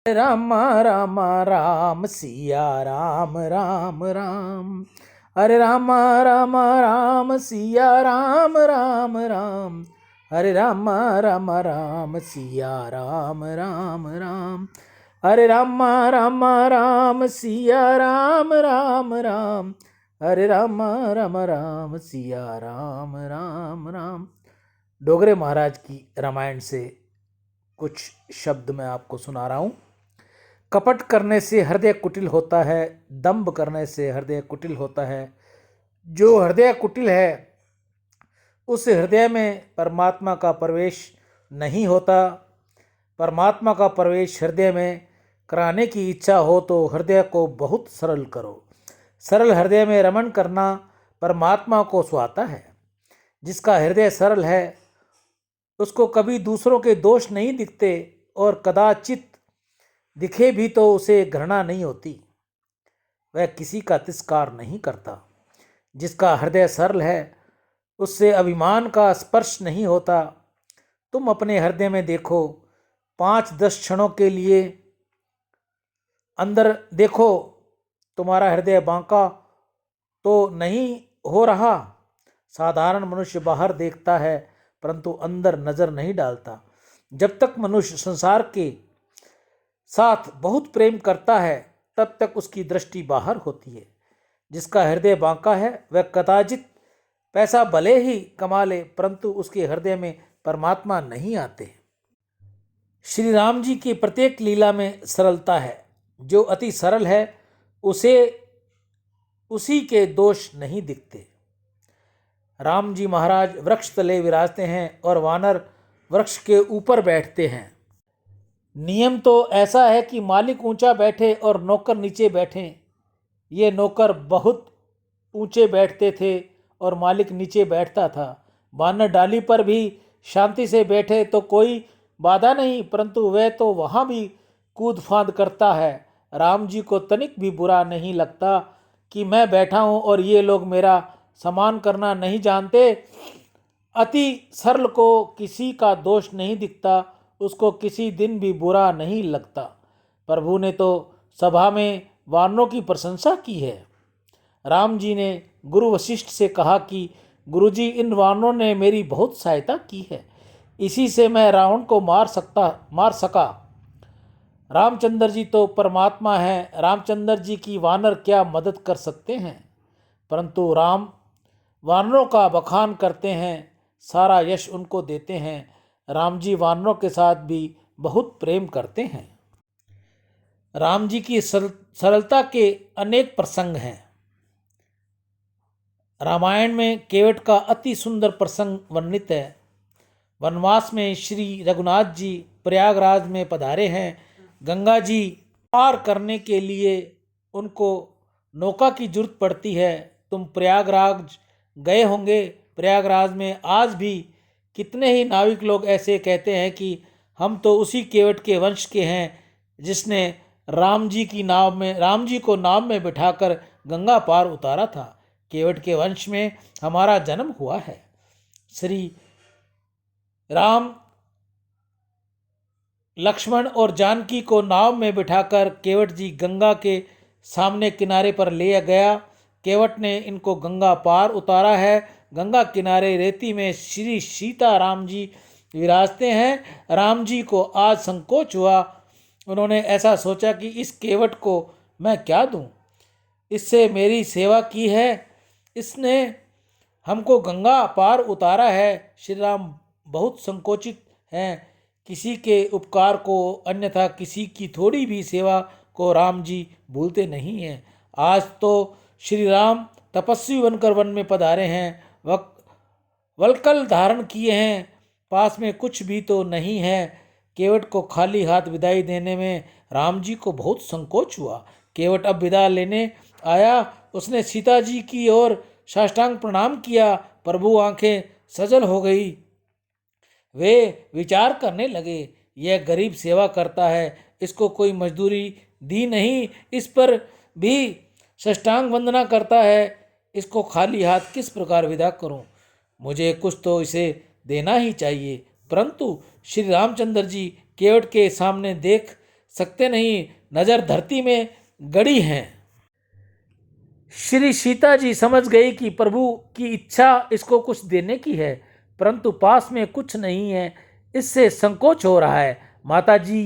राम राम राम सिया राम राम राम। हरे राम राम राम सिया राम राम राम। हरे राम राम राम सिया राम राम राम। हरे राम राम राम सिया राम राम राम। हरे राम राम राम सिया राम राम राम। डोगरे महाराज की रामायण से कुछ शब्द मैं आपको सुना रहा हूँ। कपट करने से हृदय कुटिल होता है, दंभ करने से हृदय कुटिल होता है। जो हृदय कुटिल है उस हृदय में परमात्मा का प्रवेश नहीं होता। परमात्मा का प्रवेश हृदय में कराने की इच्छा हो तो हृदय को बहुत सरल करो। सरल हृदय में रमण करना परमात्मा को सुहाता है। जिसका हृदय सरल है उसको कभी दूसरों के दोष नहीं दिखते, और कदाचित दिखे भी तो उसे घृणा नहीं होती। वह किसी का तिरस्कार नहीं करता। जिसका हृदय सरल है उससे अभिमान का स्पर्श नहीं होता। तुम अपने हृदय में देखो, 5-10 क्षणों के लिए अंदर देखो। तुम्हारा हृदय बांका तो नहीं हो रहा। साधारण मनुष्य बाहर देखता है परंतु अंदर नजर नहीं डालता। जब तक मनुष्य संसार के साथ बहुत प्रेम करता है तब तक उसकी दृष्टि बाहर होती है। जिसका हृदय बांका है वह कदाचित पैसा भले ही कमा ले परंतु उसके हृदय में परमात्मा नहीं आते। श्री राम जी की प्रत्येक लीला में सरलता है। जो अति सरल है उसे उसी के दोष नहीं दिखते। राम जी महाराज वृक्ष तले विराजते हैं और वानर वृक्ष के ऊपर बैठते हैं। नियम तो ऐसा है कि मालिक ऊंचा बैठे और नौकर नीचे बैठें। ये नौकर बहुत ऊंचे बैठते थे और मालिक नीचे बैठता था। वानर डाली पर भी शांति से बैठे तो कोई बाधा नहीं, परंतु वह तो वहाँ भी कूद फांद करता है। राम जी को तनिक भी बुरा नहीं लगता कि मैं बैठा हूँ और ये लोग मेरा सम्मान करना नहीं जानते। अति सरल को किसी का दोष नहीं दिखता, उसको किसी दिन भी बुरा नहीं लगता। प्रभु ने तो सभा में वानरों की प्रशंसा की है। राम जी ने गुरु वशिष्ठ से कहा कि गुरुजी, इन वानरों ने मेरी बहुत सहायता की है, इसी से मैं रावण को मार सका। रामचंद्र जी तो परमात्मा हैं, रामचंद्र जी की वानर क्या मदद कर सकते हैं। परंतु राम वानरों का बखान करते हैं, सारा यश उनको देते हैं। राम जी वानरों के साथ भी बहुत प्रेम करते हैं। राम जी की सरलता के अनेक प्रसंग हैं। रामायण में केवट का अति सुंदर प्रसंग वर्णित है। वनवास में श्री रघुनाथ जी प्रयागराज में पधारे हैं। गंगा जी पार करने के लिए उनको नौका की जरूरत पड़ती है। तुम प्रयागराज गए होंगे। प्रयागराज में आज भी कितने ही नाविक लोग ऐसे कहते हैं कि हम तो उसी केवट के वंश के हैं जिसने राम जी को नाव में बिठाकर गंगा पार उतारा था। केवट के वंश में हमारा जन्म हुआ है। श्री राम लक्ष्मण और जानकी को नाव में बिठाकर केवट जी गंगा के सामने किनारे पर ले गया। केवट ने इनको गंगा पार उतारा है। गंगा किनारे रेती में श्री सीता राम जी विराजते हैं। राम जी को आज संकोच हुआ। उन्होंने ऐसा सोचा कि इस केवट को मैं क्या दूं, इससे मेरी सेवा की है, इसने हमको गंगा पार उतारा है। श्री राम बहुत संकोचित हैं किसी के उपकार को, अन्यथा किसी की थोड़ी भी सेवा को राम जी भूलते नहीं हैं। आज तो श्री राम तपस्वी बनकर वन में पधारे हैं, वल्कल धारण किए हैं, पास में कुछ भी तो नहीं है। केवट को खाली हाथ विदाई देने में राम जी को बहुत संकोच हुआ। केवट अब विदा लेने आया। उसने सीता जी की ओर साष्टांग प्रणाम किया। प्रभु आंखें सजल हो गई। वे विचार करने लगे, यह गरीब सेवा करता है, इसको कोई मजदूरी दी नहीं, इस पर भी साष्टांग वंदना करता है, इसको खाली हाथ किस प्रकार विदा करूं। मुझे कुछ तो इसे देना ही चाहिए। परंतु श्री रामचंद्र जी केवट के सामने देख सकते नहीं, नज़र धरती में गड़ी है। श्री सीता जी समझ गई कि प्रभु की इच्छा इसको कुछ देने की है, परंतु पास में कुछ नहीं है, इससे संकोच हो रहा है। माता जी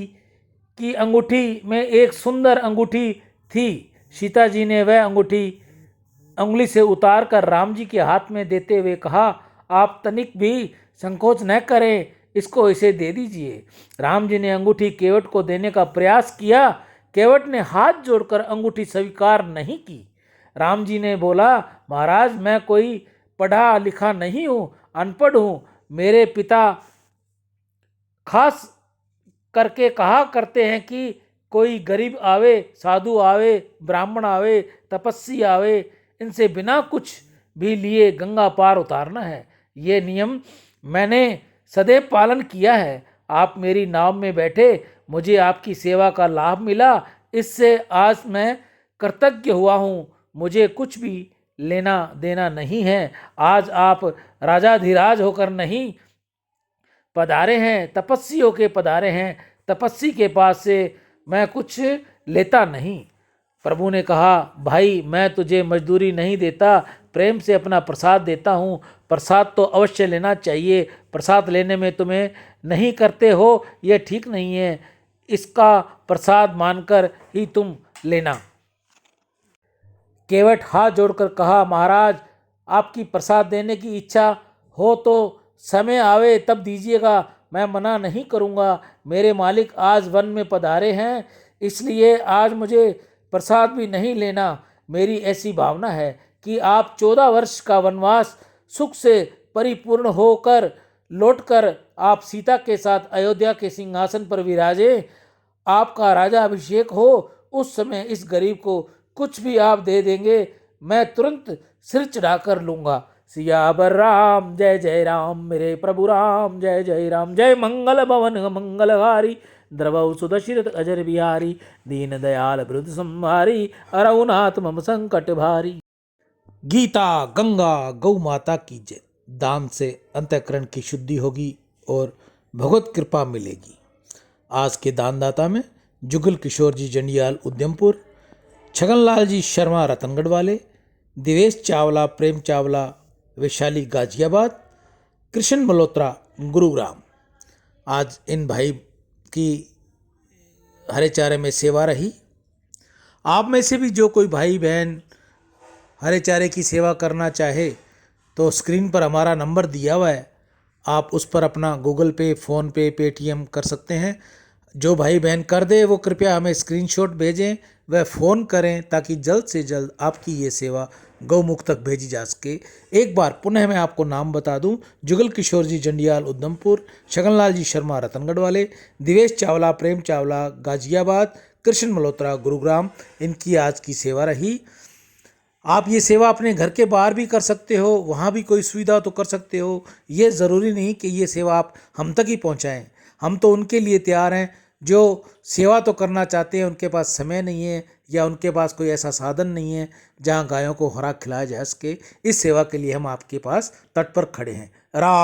की अंगूठी में एक सुंदर अंगूठी थी। सीता जी ने वह अंगूठी अंगुली से उतार कर राम जी के हाथ में देते हुए कहा, आप तनिक भी संकोच न करें, इसको इसे दे दीजिए। राम जी ने अंगूठी केवट को देने का प्रयास किया। केवट ने हाथ जोड़कर अंगूठी स्वीकार नहीं की। राम जी ने बोला, महाराज मैं कोई पढ़ा लिखा नहीं हूँ, अनपढ़ हूँ। मेरे पिता खास करके कहा करते हैं कि कोई गरीब आवे, साधु आवे, ब्राह्मण आवे, तपस्वी आवे, इनसे बिना कुछ भी लिए गंगा पार उतारना है। ये नियम मैंने सदैव पालन किया है। आप मेरी नाव में बैठे, मुझे आपकी सेवा का लाभ मिला, इससे आज मैं कृतज्ञ हुआ हूँ। मुझे कुछ भी लेना देना नहीं है। आज आप राजाधिराज होकर नहीं पधारे हैं, तपस्वी होके पधारे हैं। तपस्वी के पास से मैं कुछ लेता नहीं। प्रभु ने कहा, भाई मैं तुझे मजदूरी नहीं देता, प्रेम से अपना प्रसाद देता हूँ। प्रसाद तो अवश्य लेना चाहिए। प्रसाद लेने में तुम्हें नहीं करते हो, यह ठीक नहीं है। इसका प्रसाद मानकर ही तुम लेना। केवट हाथ जोड़कर कहा, महाराज आपकी प्रसाद देने की इच्छा हो तो समय आवे तब दीजिएगा, मैं मना नहीं करूँगा। मेरे मालिक आज वन में पधारे हैं, इसलिए आज मुझे प्रसाद भी नहीं लेना। मेरी ऐसी भावना है कि आप 14 वर्ष का वनवास सुख से परिपूर्ण होकर लौटकर आप सीता के साथ अयोध्या के सिंहासन पर विराजे, आपका राजा अभिषेक हो। उस समय इस गरीब को कुछ भी आप दे देंगे, मैं तुरंत सिर चढ़ाकर लूँगा। सियावर राम जय जय राम, मेरे प्रभु राम जय जय राम। जय मंगल भवन मंगलहारी, द्रवौ सुदशरथ अजर बिहारी, दीन दयाल वृद्ध संहारी, अरहुनाथ मम संकट भारी। गीता गंगा गौ माता की जय। दान से अंतःकरण की शुद्धि होगी और भगवत कृपा मिलेगी। आज के दानदाता में जुगल किशोर जी जंडियाल उद्यमपुर, छगनलाल जी शर्मा रतनगढ़ वाले, दिवेश चावला प्रेम चावला वैशाली गाजियाबाद, कृष्ण मल्होत्रा गुरुग्राम। आज इन भाई की हरे चारे में सेवा रही। आप में से भी जो कोई भाई बहन हरे चारे की सेवा करना चाहे तो स्क्रीन पर हमारा नंबर दिया हुआ है, आप उस पर अपना गूगल पे, फ़ोन पे, पेटीएम कर सकते हैं। जो भाई बहन कर दे वो कृपया हमें स्क्रीनशॉट भेजें, वह फ़ोन करें ताकि जल्द से जल्द आपकी ये सेवा गौमुख तक भेजी जा सके। एक बार पुनः मैं आपको नाम बता दूं, जुगल किशोर जी जंडियाल उधमपुर, छगनलाल जी शर्मा रतनगढ़ वाले, दिवेश चावला प्रेम चावला गाजियाबाद, कृष्ण मल्होत्रा गुरुग्राम, इनकी आज की सेवा रही। आप ये सेवा अपने घर के बाहर भी कर सकते हो, वहाँ भी कोई सुविधा तो कर सकते हो। ये ज़रूरी नहीं कि ये सेवा आप हम तक ही पहुँचाएँ। हम तो उनके लिए तैयार हैं जो सेवा तो करना चाहते हैं, उनके पास समय नहीं है या उनके पास कोई ऐसा साधन नहीं है जहाँ गायों को खुराक खिलाया जा सके। इस सेवा के लिए हम आपके पास तट पर खड़े हैं। राम।